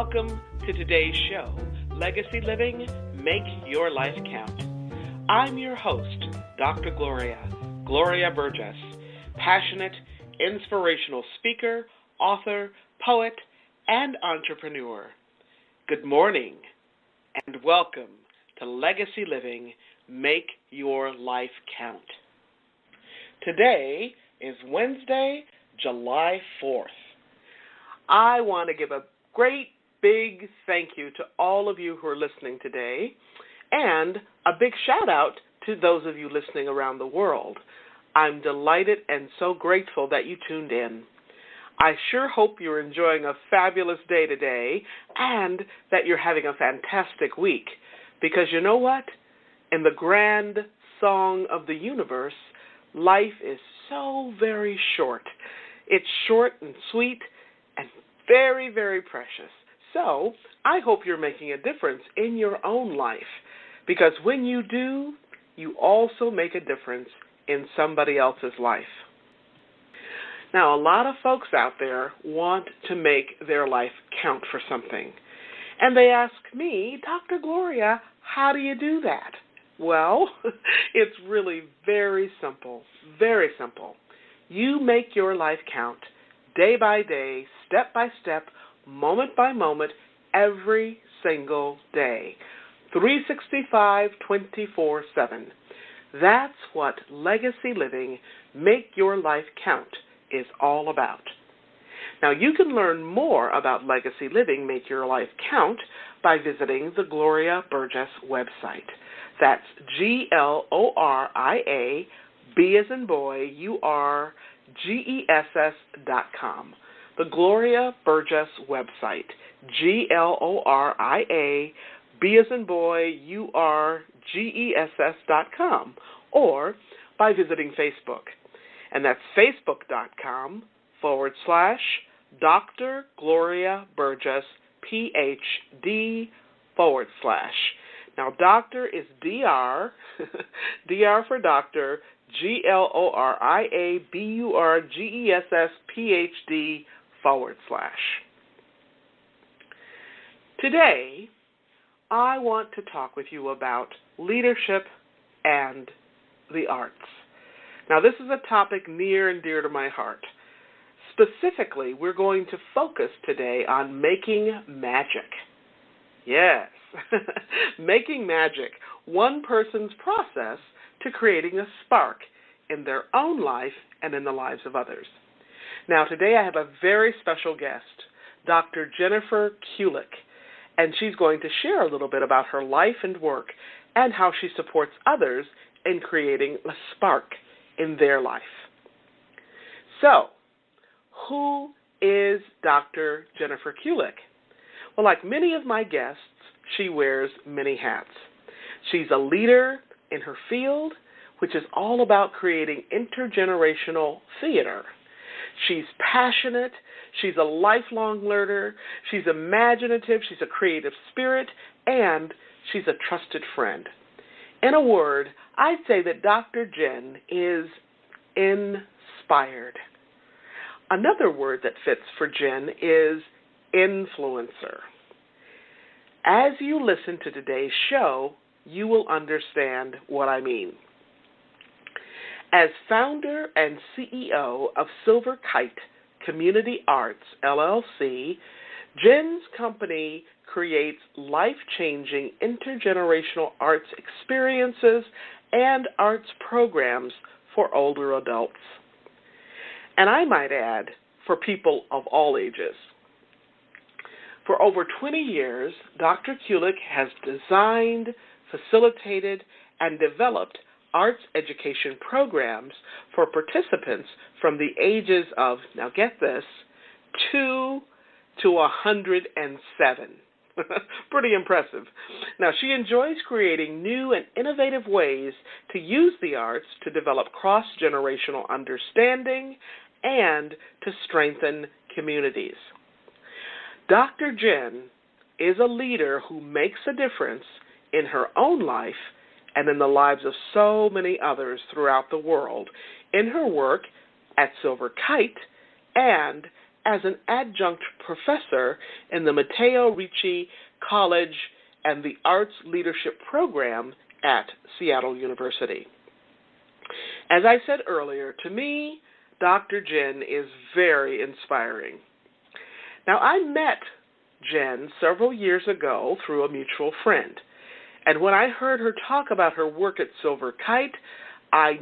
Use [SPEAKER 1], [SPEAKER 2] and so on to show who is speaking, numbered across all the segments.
[SPEAKER 1] Welcome to today's show, Legacy Living, Make Your Life Count. I'm your host, Dr. Gloria Burgess, passionate, inspirational speaker, author, poet, and entrepreneur. Good morning, and welcome to Legacy Living, Make Your Life Count. Today is Wednesday, July 4th. I want to give a great big thank you to all of you who are listening today, and a big shout out to those of you listening around the world. I'm delighted and so grateful that you tuned in. I sure hope you're enjoying a fabulous day today and that you're having a fantastic week, because you know what? In the grand song of the universe, life is so very short. It's short and sweet and very, very precious. So I hope you're making a difference in your own life, because when you do, you also make a difference in somebody else's life. Now, a lot of folks out there want to make their life count for something. And they ask me, Dr. Gloria, how do you do that? Well, it's really very simple, very simple. You make your life count day by day, step by step, moment by moment, every single day, 365, 24/7. That's what Legacy Living, Make Your Life Count is all about. Now, you can learn more about Legacy Living, Make Your Life Count by visiting the Gloria Burgess website. That's Gloria, B as in boy, URGESS.com. The Gloria Burgess website, Gloria, B as in boy, URGESS.com, or by visiting Facebook. And that's facebook.com/Dr. Gloria Burgess, PhD /. Now, doctor is DR, DR for doctor, Gloria Burgess, PhD /. Today, I want to talk with you about leadership and the arts. Now, this is a topic near and dear to my heart. Specifically, we're going to focus today on making magic. Yes, making magic, one person's process to creating a spark in their own life and in the lives of others. Now, today I have a very special guest, Dr. Jennifer Kulick, and she's going to share a little bit about her life and work and how she supports others in creating a spark in their life. So, who is Dr. Jennifer Kulick? Well, like many of my guests, she wears many hats. She's a leader in her field, which is all about creating intergenerational theater. She's passionate, she's a lifelong learner, she's imaginative, she's a creative spirit, and she's a trusted friend. In a word, I'd say that Dr. Jen is inspired. Another word that fits for Jen is influencer. As you listen to today's show, you will understand what I mean. As founder and CEO of Silver Kite Community Arts, LLC, Jen's company creates life-changing intergenerational arts experiences and arts programs for older adults. And I might add, for people of all ages. For over 20 years, Dr. Kulik has designed, facilitated, and developed arts education programs for participants from the ages of, now get this, 2 to 107. Pretty impressive. Now, she enjoys creating new and innovative ways to use the arts to develop cross-generational understanding and to strengthen communities. Dr. Jen is a leader who makes a difference in her own life and in the lives of so many others throughout the world in her work at Silver Kite and as an adjunct professor in the Matteo Ricci College and the Arts Leadership Program at Seattle University. As I said earlier, to me, Dr. Jen is very inspiring. Now, I met Jen several years ago through a mutual friend, and when I heard her talk about her work at Silver Kite, I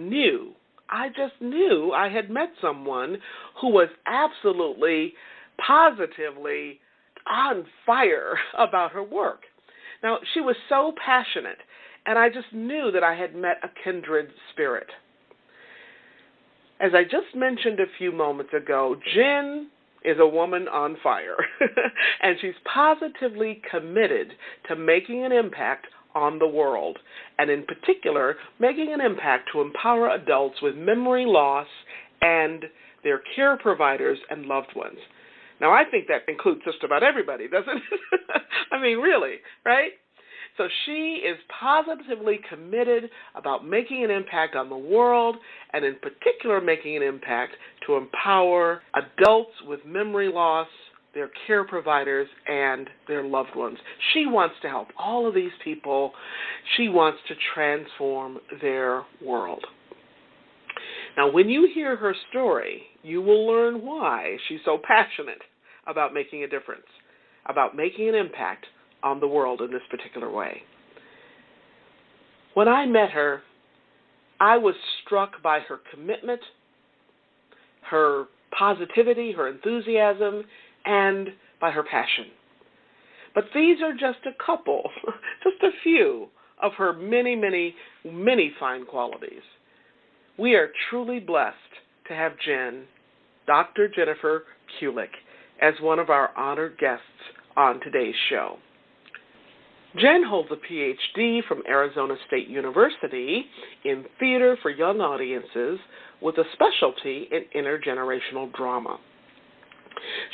[SPEAKER 1] just knew I had met someone who was absolutely, positively on fire about her work. Now, she was so passionate, and I just knew that I had met a kindred spirit. As I just mentioned a few moments ago, Jen is a woman on fire, and she's positively committed to making an impact on the world, and in particular, making an impact to empower adults with memory loss and their care providers and loved ones. Now, I think that includes just about everybody, doesn't it? I mean, really, right? So she is positively committed about making an impact on the world, and in particular making an impact to empower adults with memory loss, their care providers, and their loved ones. She wants to help all of these people. She wants to transform their world. Now, when you hear her story, you will learn why she's so passionate about making a difference, about making an impact on the world in this particular way. When I met her, I was struck by her commitment, her positivity, her enthusiasm, and by her passion. But these are just a couple, just a few of her many, many, many fine qualities. We are truly blessed to have Dr. Jennifer Kulick, as one of our honored guests on today's show. Jen holds a Ph.D. from Arizona State University in theater for young audiences with a specialty in intergenerational drama.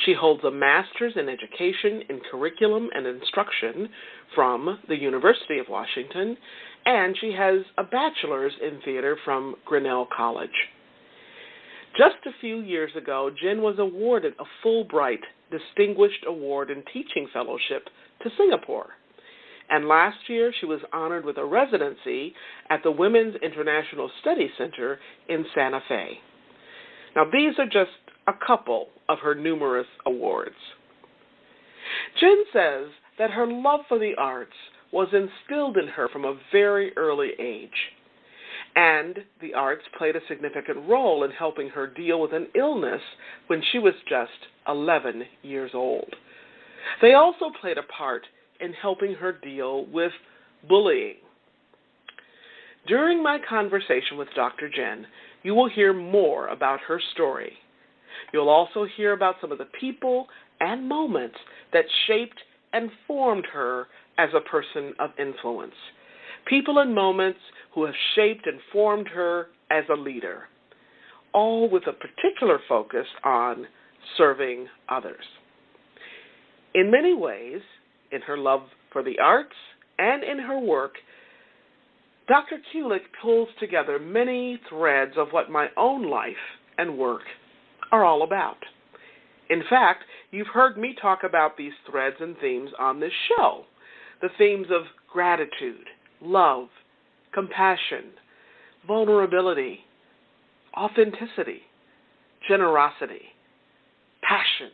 [SPEAKER 1] She holds a master's in education in curriculum and instruction from the University of Washington, and she has a bachelor's in theater from Grinnell College. Just a few years ago, Jen was awarded a Fulbright Distinguished Award in Teaching Fellowship to Singapore. And last year, she was honored with a residency at the Women's International Study Center in Santa Fe. Now, these are just a couple of her numerous awards. Jen says that her love for the arts was instilled in her from a very early age, and the arts played a significant role in helping her deal with an illness when she was just 11 years old. They also played a part in helping her deal with bullying. During my conversation with Dr. Jen, you will hear more about her story. You'll also hear about some of the people and moments that shaped and formed her as a person of influence. People and moments who have shaped and formed her as a leader, all with a particular focus on serving others. In many ways, in her love for the arts and in her work, Dr. Kulik pulls together many threads of what my own life and work are all about. In fact, you've heard me talk about these threads and themes on this show. The themes of gratitude, love, compassion, vulnerability, authenticity, generosity, passion,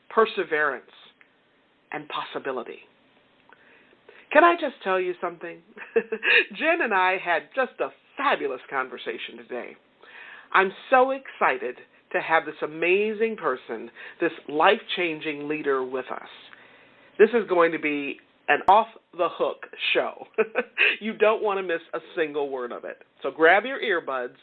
[SPEAKER 1] perseverance, and possibility. Can I just tell you something? Jen and I had just a fabulous conversation today. I'm so excited to have this amazing person, this life-changing leader with us. This is going to be an off-the-hook show. You don't want to miss a single word of it. So grab your earbuds,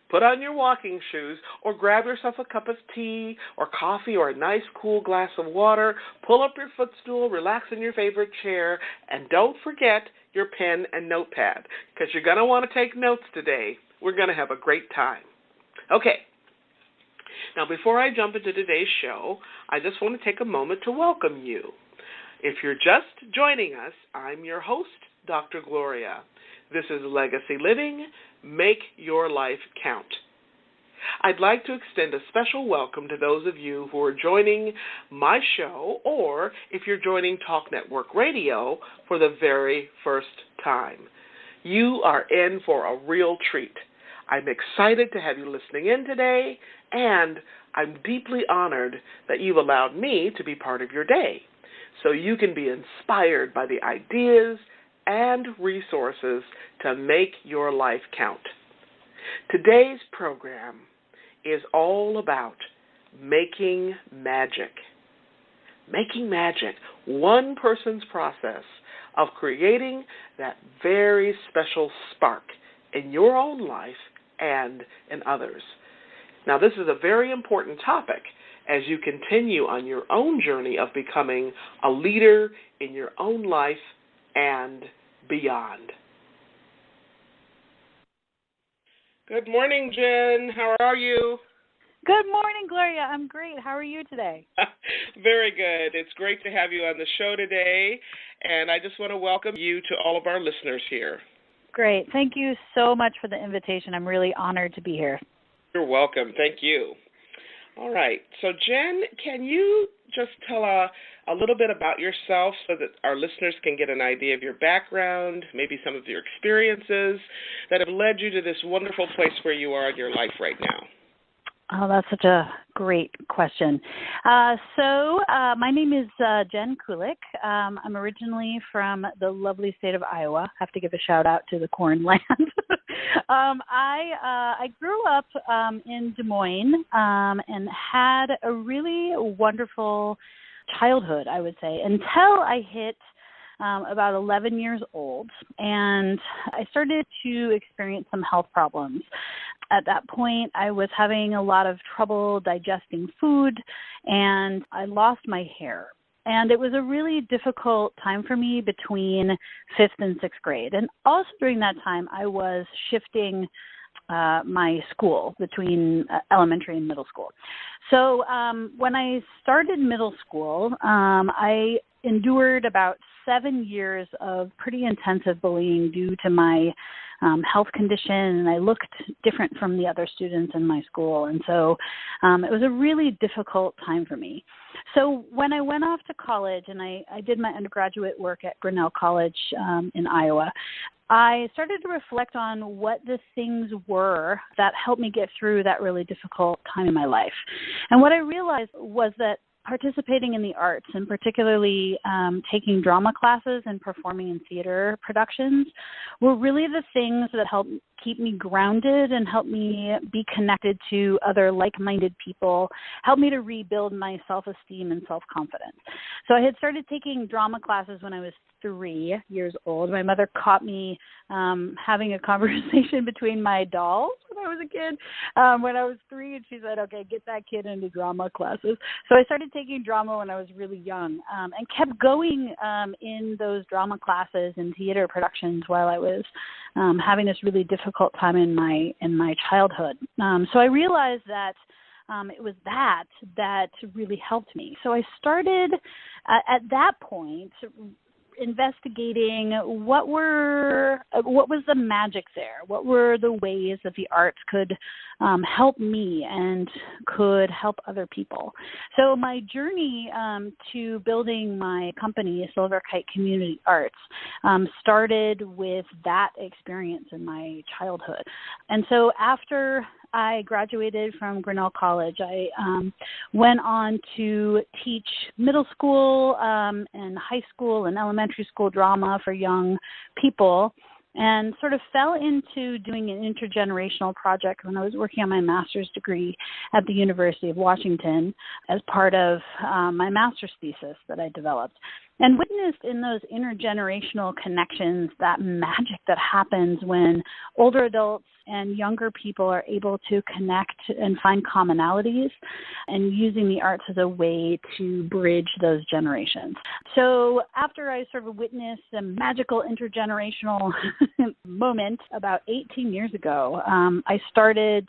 [SPEAKER 1] put on your walking shoes, or grab yourself a cup of tea or coffee or a nice cool glass of water, pull up your footstool, relax in your favorite chair, and don't forget your pen and notepad, because you're going to want to take notes today. We're going to have a great time. Okay. Now, before I jump into today's show, I just want to take a moment to welcome you. If you're just joining us, I'm your host, Dr. Gloria. This is Legacy Living. Make your life count. I'd like to extend a special welcome to those of you who are joining my show, or if you're joining Talk Network Radio for the very first time. You are in for a real treat. I'm excited to have you listening in today, and I'm deeply honored that you've allowed me to be part of your day, so you can be inspired by the ideas and resources to make your life count. Today's program is all about making magic. Making magic, one person's process of creating that very special spark in your own life and in others. Now, this is a very important topic as you continue on your own journey of becoming a leader in your own life and beyond. Good morning, Jen. How are you?
[SPEAKER 2] Good morning, Gloria. I'm great. How are you today?
[SPEAKER 1] Very good. It's great to have you on the show today, and I just want to welcome you to all of our listeners here.
[SPEAKER 2] Great. Thank you so much for the invitation. I'm really honored to be here.
[SPEAKER 1] You're welcome. Thank you. All right. So, Jen, can you just tell a little bit about yourself so that our listeners can get an idea of your background, maybe some of your experiences that have led you to this wonderful place where you are in your life right now?
[SPEAKER 2] Oh, that's such a great question. My name is Jen Kulick. I'm originally from the lovely state of Iowa. Have to give a shout out to the corn land. I grew up in Des Moines and had a really wonderful childhood, I would say, until I hit about 11 years old, and I started to experience some health problems. At that point, I was having a lot of trouble digesting food, and I lost my hair. And it was a really difficult time for me between 5th and 6th grade. And also during that time, I was shifting my school between elementary and middle school. So when I started middle school, I endured about 7 years of pretty intensive bullying due to my health condition, and I looked different from the other students in my school. And so it was a really difficult time for me. So when I went off to college and I did my undergraduate work at Grinnell College in Iowa, I started to reflect on what the things were that helped me get through that really difficult time in my life. And what I realized was that participating in the arts, and particularly taking drama classes and performing in theater productions, were really the things that helped keep me grounded and help me be connected to other like-minded people, helped me to rebuild my self-esteem and self-confidence. So I had started taking drama classes when I was 3 years old. My mother caught me having a conversation between my dolls when I was a kid when I was 3, and she said, okay, get that kid into drama classes. So I started taking drama when I was really young and kept going in those drama classes and theater productions while I was having this really difficult time in my childhood. So I realized that it was that really helped me. So I started at that point investigating what was the magic there, what were the ways that the arts could help me and could help other people. So my journey to building my company, Silver Kite Community Arts, started with that experience in my childhood. And so after I graduated from Grinnell College, I went on to teach middle school and high school and elementary school drama for young people, and sort of fell into doing an intergenerational project when I was working on my master's degree at the University of Washington as part of my master's thesis that I developed, and witnessed in those intergenerational connections that magic that happens when older adults and younger people are able to connect and find commonalities, and using the arts as a way to bridge those generations. So after I sort of witnessed a magical intergenerational moment about 18 years ago, I started